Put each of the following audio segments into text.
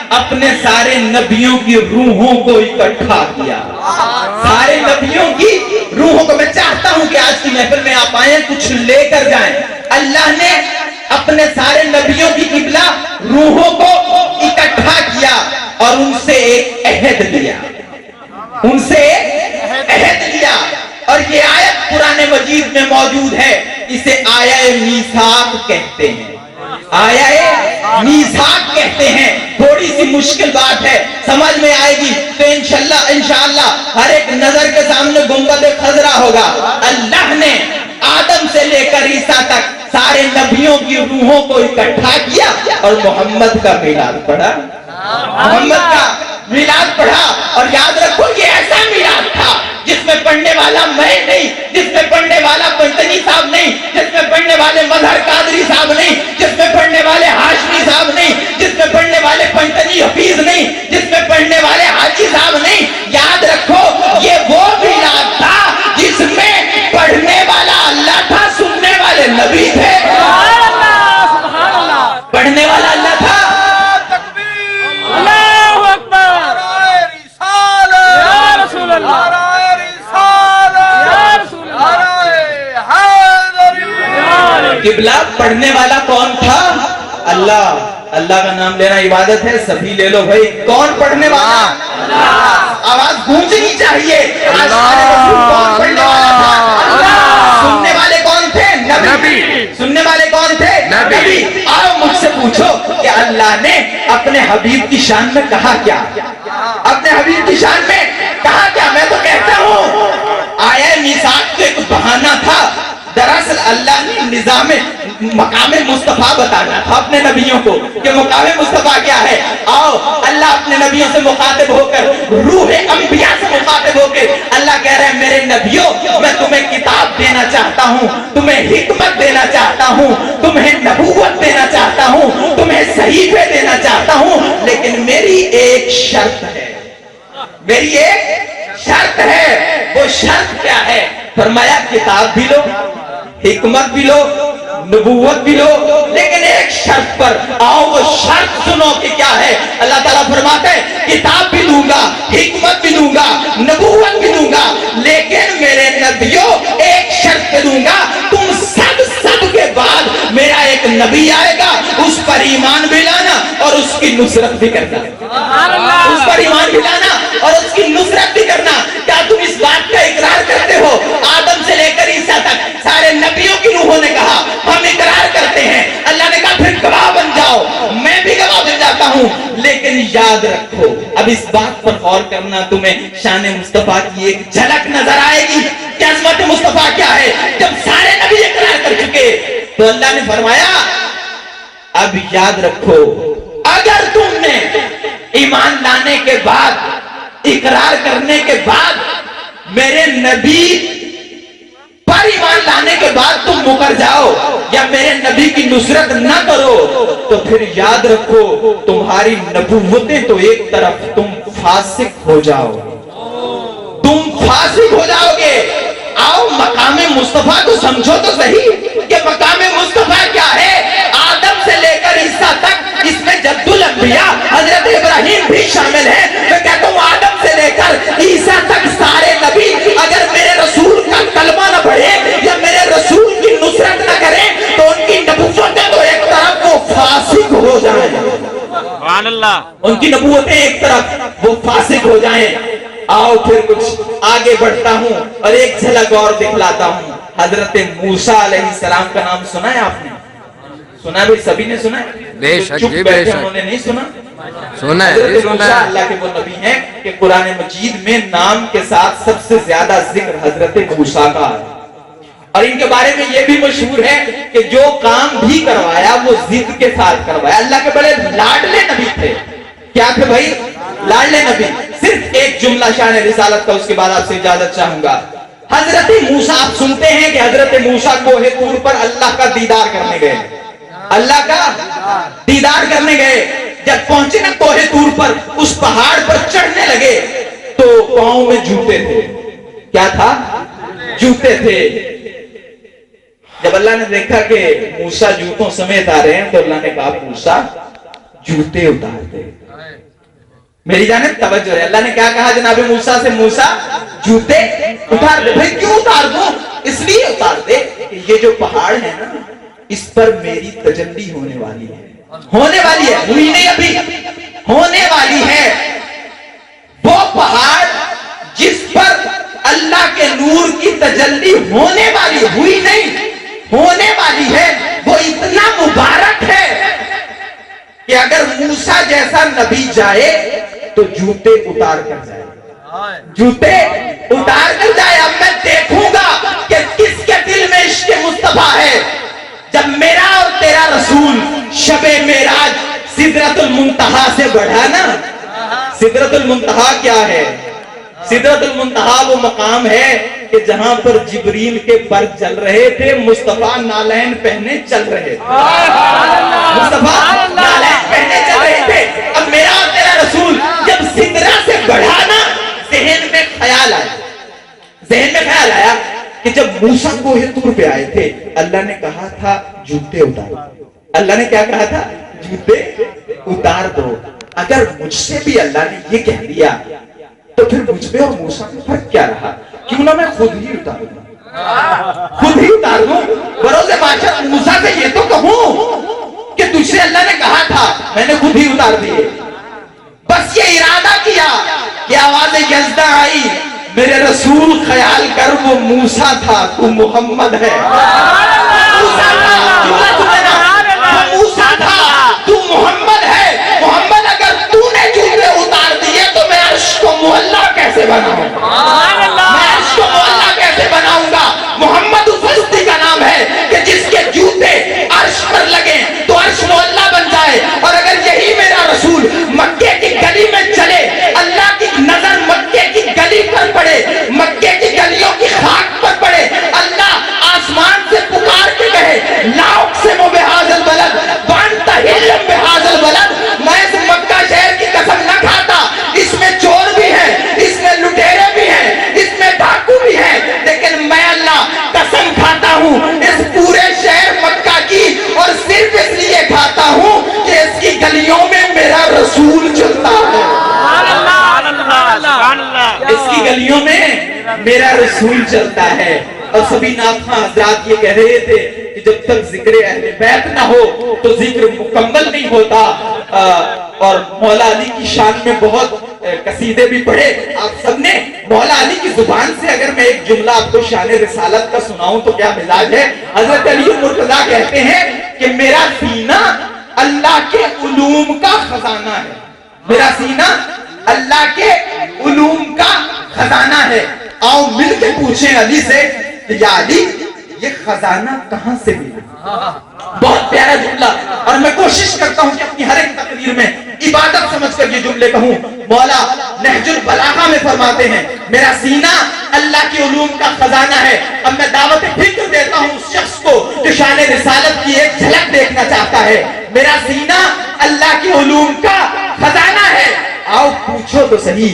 اپنے سارے نبیوں کی روحوں کو اکٹھا کیا. سارے نبیوں کی روحوں کو. میں چاہتا ہوں کہ آج کی محفل میں آپ آئیں, کچھ لے کر جائیں. اللہ نے اپنے سارے نبیوں کی قبلہ روحوں کو اکٹھا کیا اور ان سے ایک عہد لیا. ان سے ایک عہد لیا. اور یہ آیت قرآن مجید میں موجود ہے. اسے آیہ میثاق کہتے ہیں. آیہ میثاق کہتے ہیں. تھوڑی سی مشکل بات ہے, سمجھ میں آئے گی تو انشاءاللہ ہر ایک نظر کے سامنے گنبد خضرا ہوگا. اللہ نے آدم سے لے کر عیسیٰ تک سارے نبیوں کی روحوں کو اکٹھا کیا اور محمد کا میلاد پڑھا. محمد کا میلاد پڑھا. اور یاد رکھو یہ ایسا میلاد تھا جس میں پڑھنے والا میں نہیں, جس میں پڑھنے والا پنتنی صاحب نہیں, جس میں پڑھنے والے مظہر قادری صاحب نہیں, جس میں پڑھنے والے ہاشمی صاحب نہیں, جس میں پڑھنے والے پنتنی حفیظ نہیں, جس میں پڑھنے والے حاجی صاحب نہیں. یاد رکھو یہ وہ میلاد تھا جس میں پڑھنے والا اللہ تھا, سننے والے نبی تھے. پڑھنے والا اللہ تھا. قبلہ پڑھنے والا کون تھا؟ اللہ. اللہ کا نام لینا عبادت ہے, سبھی لے لو بھائی. کون پڑھنے والا؟ اللہ. آواز گونجنی چاہیے. کون پڑھنے والا تھا؟ سننے والے کون تھے؟ نبی. سننے والے کون تھے؟ نبی. آؤ مجھ سے پوچھو کہ اللہ نے اپنے حبیب کی شان میں کہا کیا؟ اپنے حبیب کی شان میں کہا کیا؟ میں تو کہتا ہوں آیہ میثاق تو ایک بہانہ تھا. دراصل اللہ نے نظام مقام مصطفیٰ بتانا تھا اپنے نبیوں کو کہ مقام مصطفیٰ کیا ہے. آؤ اللہ اپنے نبیوں سے مخاطب ہو کر, روح انبیاء سے مخاطب ہو کے اللہ کہہ رہے ہیں میرے نبیوں میں تمہیں کتاب دینا چاہتا ہوں, تمہیں حکمت دینا چاہتا ہوں, تمہیں نبوت دینا چاہتا ہوں, تمہیں صحیفے دینا چاہتا ہوں, لیکن میری ایک شرط ہے. میری ایک شرط ہے. وہ شرط کیا ہے؟ فرمایا کتاب بھی لو, حکمت بھی لو, نبوت بھی لو, لیکن ایک شرط پر. آؤ وہ شرط سنو کہ کیا ہے. اللہ تعالیٰ فرماتے ہیں کتاب بھی دوں گا, حکمت بھی دوں گا, نبوت بھی دوں گا, لیکن میرے نبیوں ایک شرط پہ دوں گا. تم سب کے بعد میرا ایک نبی آئے گا, اس پر ایمان بھی لانا اور اس کی نصرت بھی کرنا. اس پر ایمان بھی لانا اور اس کی نصرت بھی کرنا. کیا تم اس بات کا اقرار کرتے ہو؟ آدم سے لے کر عیسیٰ تک سارے نبیوں کی روحوں نے کہا ہم اقرار کرتے ہیں. اللہ نے کہا پھر گواہ بن جاؤ. میں بھی گواہ بن جاتا ہوں, لیکن یاد رکھو اب اس بات پر غور کرنا, تمہیں شان مصطفیٰ کی ایک جھلک نظر آئے گی کہ عظمت مصطفیٰ کیا ہے. جب سارے نبی اقرار کر چکے تو اللہ نے فرمایا اب یاد رکھو اگر تم نے ایمان لانے کے بعد, اقرار کرنے کے بعد میرے نبی پر ایمان لانے کے بعد تم مکر جاؤ یا میرے نبی کی نصرت نہ کرو تو پھر یاد رکھو تمہاری نبوتیں تو ایک طرف, تم فاسق ہو جاؤ, تم فاسق ہو جاؤ گے. آؤ مقام مصطفیٰ کو سمجھو تو صحیح کہ مقام مصطفیٰ کیا ہے. آدم سے لے کر عیسیٰ تک اس میں جد الانبیاء حضرت ابراہیم بھی شامل ہے. میں کہتا ہوں آدم سے لے کر عیسیٰ تک سارے نبی اگر میرے رسول کا کلمہ نہ پڑھے یا میرے رسول کی نصرت نہ کریں تو ان کی نبوتیں تو ایک طرف وہ فاسق ہو جائیں. سبحان اللہ. ان کی نبوتیں ایک طرف وہ فاسق ہو جائیں. آؤ پھر کچھ آگے بڑھتا ہوں اور ایک جھلک اور دکھلاتا ہوں. حضرت موسیٰ علیہ السلام کا نام سنا ہے آپ نے؟ سنا بھی سبھی نے سنا ہے. بے شک چپ بیٹھے انہوں نے نہیں سنا. سنا ہے. حضرت موسیٰ اللہ کے وہ نبی ہیں کہ قرآن مجید میں نام کے ساتھ سب سے زیادہ ذکر حضرت موسیٰ کا ہے. اور ان کے بارے میں یہ بھی مشہور ہے کہ جو کام بھی کروایا وہ ضد کے ساتھ کروایا. اللہ کے بڑے لاڈلے نبی تھے. کیا تھے بھائی؟ لاڈلے نبی. صرف ایک جملہ شان رسالت کا, اس کے بعد آپ سے اجازت چاہوں گا. حضرت موسیٰ, آپ سنتے ہیں کہ حضرت موسیٰ کوہ طور پر اللہ کا دیدار کرنے گئے. اللہ کا دیدار کرنے گئے. جب پہنچے نا کوہ طور پر, اس پہاڑ پر چڑھنے لگے تو پاؤں میں جوتے تھے. کیا تھا؟ جوتے تھے. جب اللہ نے دیکھا کہ موسیٰ جوتوں سمیت آ رہے ہیں تو اللہ نے کہا موسیٰ جوتے اتار دے. میری جانب توجہ ہے. اللہ نے کیا کہا جناب موسیٰ سے؟ موسیٰ جوتے اتار دے. بھائی کیوں اتار دوں؟ اس لیے اتار دے کہ یہ جو پہاڑ ہے نا اس پر میری تجلی ہونے والی ہے. ہونے والی ہے, ہوئی نہیں ابھی, ہونے والی ہے. وہ پہاڑ جس پر اللہ کے نور کی تجلی ہونے والی, ہوئی نہیں ہونے والی ہے, وہ اتنا مبارک ہے کہ اگر موسیٰ جیسا نبی جائے تو جوتے اتار کر جائے, جوتے اتار کر جائے. اب میں دیکھوں گا کہ کس کے دل میں عشق مصطفیٰ ہے. جب میرا اور تیرا رسول شب معراج سدرۃ المنتہا سے بڑھا نا, سدرۃ المنتہا کیا ہے؟ سدرۃ المنتہا وہ مقام ہے کہ جہاں پر جبریل کے پر چل رہے تھے, مصطفیٰ نالین پہنے چل رہے تھے. مصطفیٰ نالین پہنے چل رہے تھے. اب میرا اور تیرا رسول جب سدرہ سے بڑھا نا, ذہن میں خیال آیا کہ جب موسیٰ کوہ طور پہ آئے تھے اللہ نے کہا تھا جوتے اتارو. اللہ نے کیا کہا تھا؟ جوتے اتار دو. اگر مجھ سے بھی اللہ نے یہ کہہ دیا تو پھر مجھ پہ اور موسیٰ میں فرق کیا رہا؟ کیوں نہ میں خود ہی اتار دوں, خود ہی اتار دوں. بروز معاشر موسیٰ سے یہ تو کہوں کہ تجھ سے اللہ نے کہا تھا, میں نے خود ہی اتار دیے. بس یہ ارادہ کیا کہ آواز یزدہ آئی, میرے رسول خیال کر وہ موسیٰ تھا, تو محمد ہے. موسیٰ تھا, وہ موسیٰ تھا, تو محمد ہے. محمد اگر تو نے جوتے اتار دیے تو میں عرش کو معلّہ کیسے بناؤں گا؟ میں عرش کو معلّہ کیسے بناؤں گا؟ محمد اس ہستی کا نام ہے کہ جس کے جوتے عرش پر لگیں تو عرش معلّہ بن جائے. اور اگر یہی میرا رسول مکے کی گلی میں چلے, اللہ کی نظر مکے کی گلی پر پڑے, مکے کی گلیوں کی خاک پر پڑے, اللہ آسمان سے پکار کے کہے لا اقسم بہذا البلد وانت حل بہذا البلد, میں اس مکہ شہر کی قسم نہ کھاتا, اس میں چور بھی ہیں, اس میں لٹیرے بھی ہیں, اس میں ڈاکو بھی ہیں, لیکن میں اللہ قسم کھاتا ہوں اس پورے شہر مکہ کی, اور صرف اس لیے کھاتا ہوں کہ اس کی گلیوں میں میرا رسول چلتا ہے. اس کی گلیوں میں میرا رسول چلتا ہے. اور سبھی ناخواں حضرات یہ کہہ رہے تھے کہ جب تک ذکر اہل بیت نہ ہو تو ذکر مکمل نہیں ہوتا. اور مولا علی کی شان میں بہت قصیدے بھی پڑھے آپ سب نے. مولا علی کی زبان سے اگر میں ایک جملہ آپ کو شان رسالت کا سناؤں تو کیا مزاج ہے؟ حضرت علی مرتضیٰ کہتے ہیں کہ میرا سینہ اللہ کے علوم کا خزانہ ہے. میرا سینہ اللہ کے علوم کا خزانہ ہے. آؤ مل کے پوچھیں علی سے کہ یا علی یہ خزانہ کہاں سے ملا؟ بہت پیارا جملہ, اور میں کوشش کرتا ہوں کہ اپنی ہر ایک تقریر میں عبادت سمجھ کر یہ جملے کہوں. مولا نہج البلاغہ میں فرماتے ہیں میرا سینہ اللہ کے علوم کا خزانہ ہے. اب میں دعوت فکر دیتا ہوں اس شخص کو جو شان رسالت کی ایک جھلک دیکھنا چاہتا ہے. میرا سینہ اللہ کے علوم کا خزانہ ہے. آؤ پوچھو تو صحیح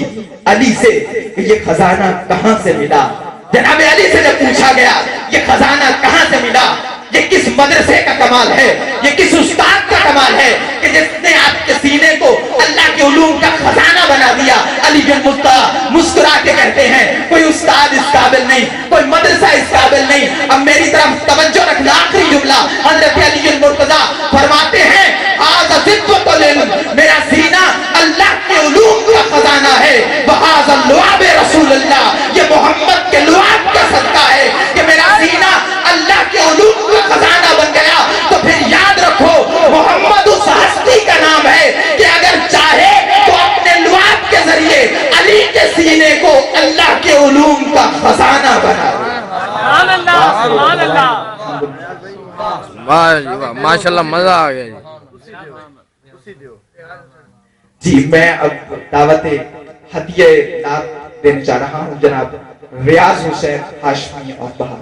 علی سے کہ یہ خزانہ کہاں سے ملا. جناب علی سے جب پوچھا گیا یہ خزانہ کہاں سے ملا, یہ کس مدرسے کا کمال ہے, یہ کس استاد کا کمال ہے کہ جس نے آپ کے سینے کو اللہ کے علوم کا خزانہ بنا دیا. علی بن مصطفیٰ مسکرا کے کہتے ہیں کوئی استاد اس قابل نہیں, کوئی مدرسہ اس قابل نہیں. اب میری طرف توجہ رکھنا, آخری جملہ حضرت علی المرتضیٰ فرماتے ہیں آج ذکر تو لے لوں, میرا سینہ اللہ کے علوم کا خزانہ ہے. بہاز اللعاب رسول اللہ, یہ محمد کے لعاب کا صدقہ ہے کہ میرا سینہ اللہ کے علوم کا خزانہ بن گیا. تو پھر یاد رکھو محمد اس ہستی کا نام ہے کہ اگر چاہے تو اپنے لعاب کے ذریعے علی کے سینے کو اللہ کے علوم کا خزانہ بنا. سبحان اللہ, سبحان اللہ, ماشاءاللہ, مزہ آ گیا جی. میں اب دعوت ہدیہ نعت دینے جا رہا ہوں جناب ریاض حسین ہاشمی اور بہار.